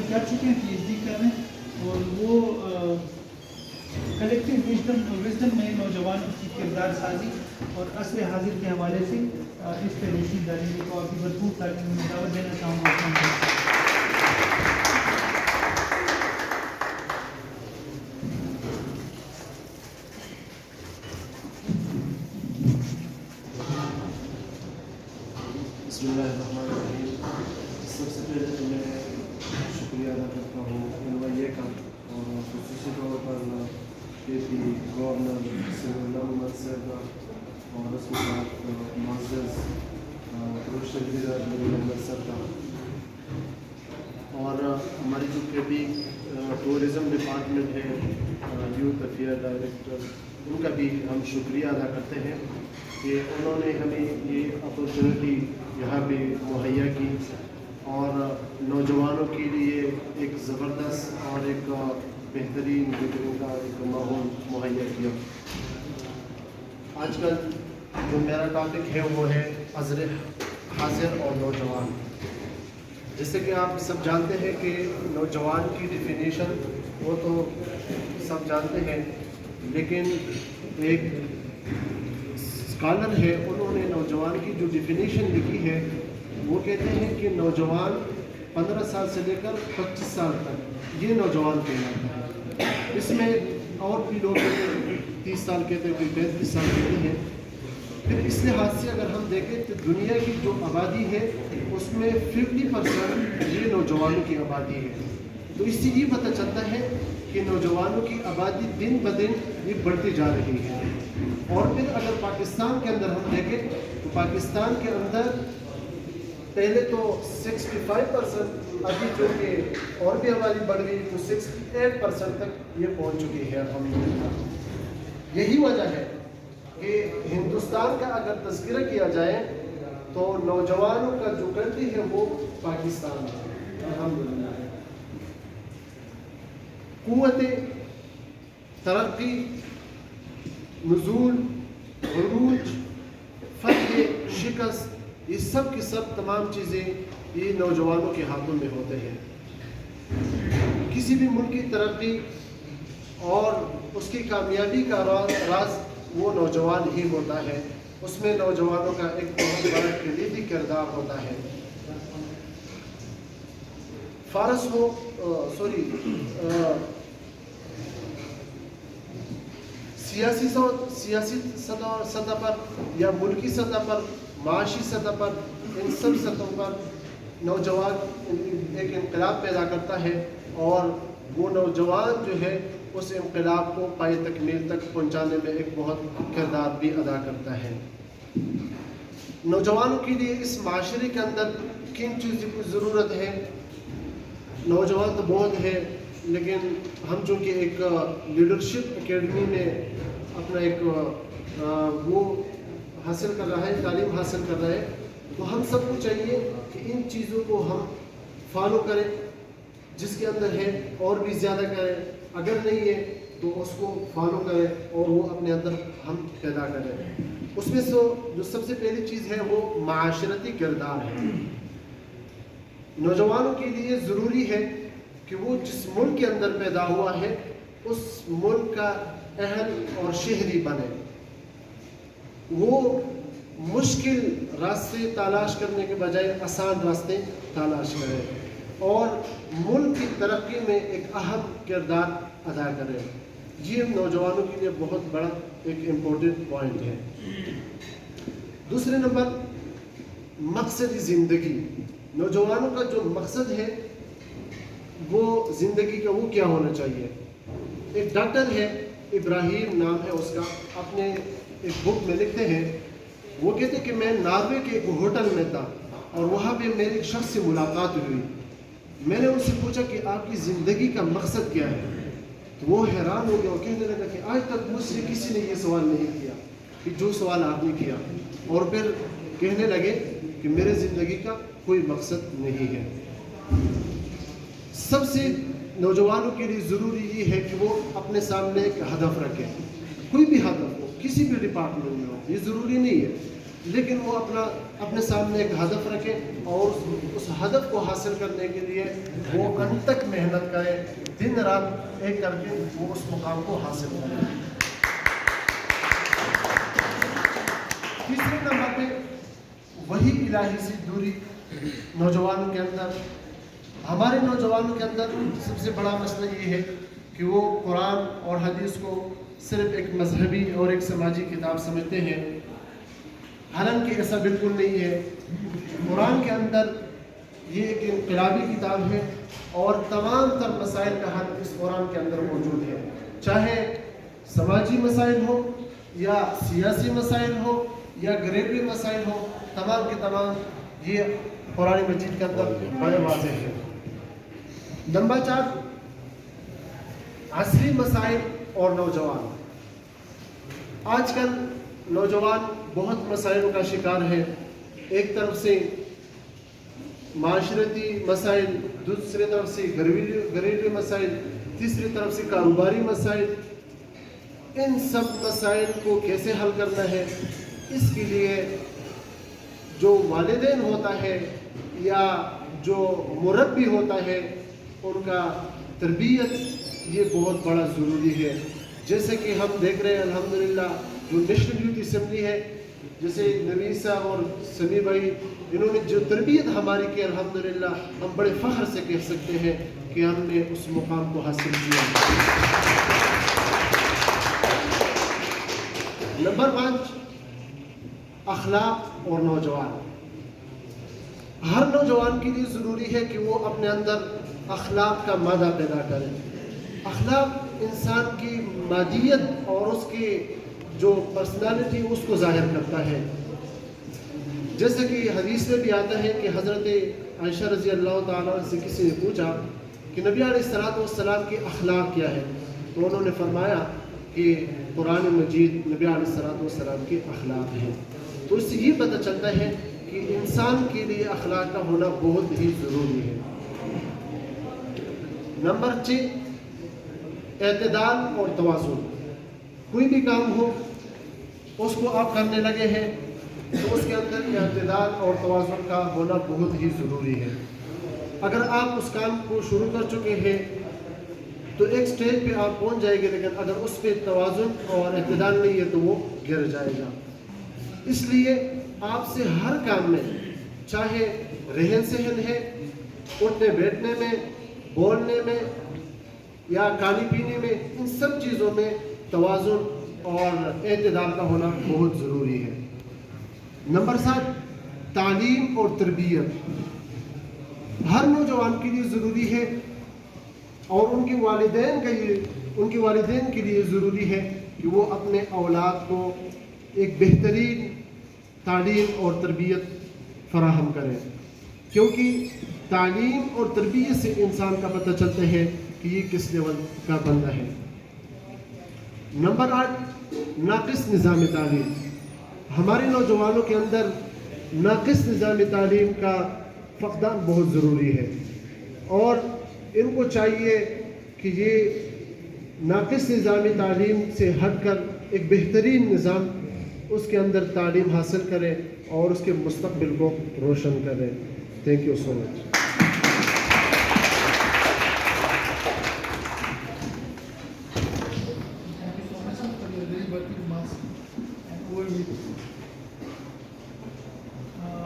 کر چکے ہیں PhD کر رہے ہیں اور وہ کلیکٹیو وزڈم میں نوجوانوں کی کردار سازی اور عصر حاضر کے حوالے سے اس پہ روشنی ڈالیں گے. تو آپ کی بھرپور تعلیم میں دعوت دینا چاہوں گا. بسم اللہ الرحمن الرحیم. سب سے پہلے تو میں شکریہ ادا کرتا ہوں NYA کا اور خصوصی طور پر KP گورنر سید محمد صاحب کا اور اس کے ساتھ معزز روشن محمد صاحب کا اور ہماری جو KP ٹورزم ڈپارٹمنٹ ہے یوتھ افیئر ڈائریکٹر ان کا بھی ہم شکریہ ادا کرتے ہیں کہ انہوں نے ہمیں یہ اپرچونٹی یہاں پہ مہیا کی اور نوجوانوں کے لیے ایک زبردست اور ایک بہترین گزرنے کا ایک ماحول مہیا کیا. آج کل جو میرا ٹاپک ہے وہ ہے عصر حاضر اور نوجوان. جیسے کہ آپ سب جانتے ہیں کہ نوجوان کی ڈیفینیشن وہ تو سب جانتے ہیں، لیکن ایک اسکالر ہے انہوں نے نوجوان کی جو ڈیفینیشن لکھی ہے وہ کہتے ہیں کہ نوجوان 15 سال سے لے کر 25 سال تک یہ نوجوان کہلاتا ہے. اس میں اور بھی لوگ کہتے ہیں 30 سال کہتے ہیں، کوئی 35 سال کہتے ہیں. پھر اس لحاظ سے اگر ہم دیکھیں تو دنیا کی جو آبادی ہے اس میں 50% یہ نوجوانوں کی آبادی ہے. تو اس سے یہ پتہ چلتا ہے کہ نوجوانوں کی آبادی دن بدن یہ بڑھتی جا رہی ہے. اور پھر اگر پاکستان کے اندر ہم دیکھیں تو پاکستان کے اندر پہلے تو 65% ابھی جو کہ اور بھی ہماری بڑھ گئی تو 68% تک یہ پہنچ چکی ہے الحمدللہ. یہی وجہ ہے کہ ہندوستان کا اگر تذکرہ کیا جائے تو نوجوانوں کا جو کنٹری ہے وہ پاکستان ہے الحمدللہ. قوت ترقی، نزول، عروج، فتح، شکست، یہ سب کی سب تمام چیزیں یہ نوجوانوں کے ہاتھوں میں ہوتے ہیں. کسی بھی ملک کی ترقی اور اس کی کامیابی کا راز وہ نوجوان ہی ہوتا ہے. اس میں نوجوانوں کا ایک بہت بڑا کلیدی کردار ہوتا ہے. سیاسی سطح پر یا ملکی سطح پر، معاشی سطح پر، ان سب سطحوں پر نوجوان ایک انقلاب پیدا کرتا ہے اور وہ نوجوان جو ہے اس انقلاب کو پائے تکمیل تک پہنچانے میں ایک بہت کردار بھی ادا کرتا ہے. نوجوانوں کے لیے اس معاشرے کے اندر کن چیزوں کی ضرورت ہے؟ نوجوان تو بہت ہے، لیکن ہم چونکہ ایک لیڈرشپ اکیڈمی میں اپنا ایک وہ حاصل کر رہا ہے، تعلیم حاصل کر رہا ہے، تو ہم سب کو چاہیے کہ ان چیزوں کو ہم فالو کریں، جس کے اندر ہے اور بھی زیادہ کریں، اگر نہیں ہے تو اس کو فالو کریں اور وہ اپنے اندر ہم پیدا کریں. اس میں سے جو سب سے پہلی چیز ہے وہ معاشرتی کردار ہے. نوجوانوں کے لیے ضروری ہے کہ وہ جس ملک کے اندر پیدا ہوا ہے اس ملک کا اہل اور شہری بنے. وہ مشکل راستے تلاش کرنے کے بجائے آسان راستے تلاش کرے اور ملک کی ترقی میں ایک اہم کردار ادا کرے. یہ نوجوانوں کے لیے بہت بڑا ایک امپورٹنٹ پوائنٹ ہے. دوسرے نمبر مقصد زندگی. نوجوانوں کا جو مقصد ہے وہ زندگی کا وہ کیا ہونا چاہیے. ایک ڈاکٹر ہے، ابراہیم نام ہے اس کا، اپنے ایک بک میں لکھتے ہیں، وہ کہتے کہ میں ناروے کے ایک ہوٹل میں تھا اور وہاں پہ میرے ایک شخص سے ملاقات ہوئی. میں نے ان سے پوچھا کہ آپ کی زندگی کا مقصد کیا ہے؟ تو وہ حیران ہو گیا اور کہنے لگا کہ آج تک مجھ سے کسی نے یہ سوال نہیں کیا کہ جو سوال آپ نے کیا. اور پھر کہنے لگے کہ میرے زندگی کا کوئی مقصد نہیں ہے. سب سے نوجوانوں کے لیے ضروری یہ ہے کہ وہ اپنے سامنے ایک ہدف رکھیں. کوئی بھی ہدف ہو، کسی بھی ڈپارٹمنٹ میں ہو، یہ ضروری نہیں ہے لیکن وہ اپنے سامنے ایک ہدف رکھے اور اس ہدف کو حاصل کرنے کے لیے وہ انت تک محنت کرے، دن رات ایک کر کے وہ اس مقام کو حاصل کرے۔ تیسرے نمبر پہ وہی الہی سے دوری نوجوانوں کے اندر۔ ہمارے نوجوانوں کے اندر سب سے بڑا مسئلہ یہ ہے کہ وہ قرآن اور حدیث کو صرف ایک مذہبی اور ایک سماجی کتاب سمجھتے ہیں، حالانکہ ایسا بالکل نہیں ہے۔ قرآن کے اندر یہ ایک انقلابی کتاب ہے اور تمام تر مسائل کا حل اس قرآن کے اندر موجود ہے، چاہے سماجی مسائل ہو یا سیاسی مسائل ہو یا گھریلو مسائل ہو، تمام کے تمام یہ قرآن مجید کے اندر بڑے واضح ہے۔ نمبر 4، عصری مسائل اور نوجوان۔ آج کل نوجوان بہت مسائلوں کا شکار ہے، ایک طرف سے معاشرتی مسائل، دوسری طرف سے گھریلو مسائل، تیسری طرف سے کاروباری مسائل۔ ان سب مسائل کو کیسے حل کرنا ہے، اس کے لیے جو والدین ہوتا ہے یا جو مربی ہوتا ہے ان کا تربیت یہ بہت بڑا ضروری ہے۔ جیسے کہ ہم دیکھ رہے ہیں الحمدللہ جو نیشنل یوتھ اسمبلی ہے، جیسے نوید صاحب اور سمیع بھائی، انہوں نے جو تربیت ہماری کی الحمدللہ ہم بڑے فخر سے کہہ سکتے ہیں کہ ہم نے اس مقام کو حاصل کیا۔ نمبر 5، اخلاق اور نوجوان۔ ہر نوجوان کے لیے ضروری ہے کہ وہ اپنے اندر اخلاق کا مادہ پیدا کرے۔ اخلاق انسان کی مادیت اور اس کی جو پرسنالٹی اس کو ظاہر کرتا ہے۔ جیسے کہ حدیث میں بھی آتا ہے کہ حضرت عائشہ رضی اللہ تعالیٰ عنہ سے کسی نے پوچھا کہ نبی علیہ السلام کی اخلاق کیا ہے، تو انہوں نے فرمایا کہ قرآن مجید نبی علیہ السلام کی اخلاق ہے۔ تو اس سے یہ پتہ چلتا ہے کہ انسان کے لیے اخلاق کا ہونا بہت ہی ضروری ہے۔ نمبر 6، اعتدال اور توازن۔ کوئی بھی کام ہو اس کو آپ کرنے لگے ہیں تو اس کے اندر اعتدال اور توازن کا ہونا بہت ہی ضروری ہے۔ اگر آپ اس کام کو شروع کر چکے ہیں تو ایک سٹیج پہ آپ پہنچ جائیں گے، لیکن اگر اس پہ توازن اور اعتدال نہیں ہے تو وہ گر جائے گا۔ اس لیے آپ سے ہر کام میں، چاہے رہن سہن ہے، اٹھنے بیٹھنے میں، بولنے میں یا کھانے پینے میں، ان سب چیزوں میں توازن اور اعتدال کا ہونا بہت ضروری ہے۔ نمبر 7، تعلیم اور تربیت۔ ہر نوجوان کے لیے ضروری ہے اور ان کے والدین کے لیے ضروری ہے کہ وہ اپنے اولاد کو ایک بہترین تعلیم اور تربیت فراہم کریں، کیونکہ تعلیم اور تربیت سے انسان کا پتہ چلتا ہے کہ یہ کس لیول کا بندہ ہے۔ نمبر 8، ناقص نظام تعلیم۔ ہمارے نوجوانوں کے اندر ناقص نظام تعلیم کا فقدان بہت ضروری ہے، اور ان کو چاہیے کہ یہ ناقص نظام تعلیم سے ہٹ کر ایک بہترین نظام اس کے اندر تعلیم حاصل کریں اور اس کے مستقبل کو روشن کریں۔ Thank you so much.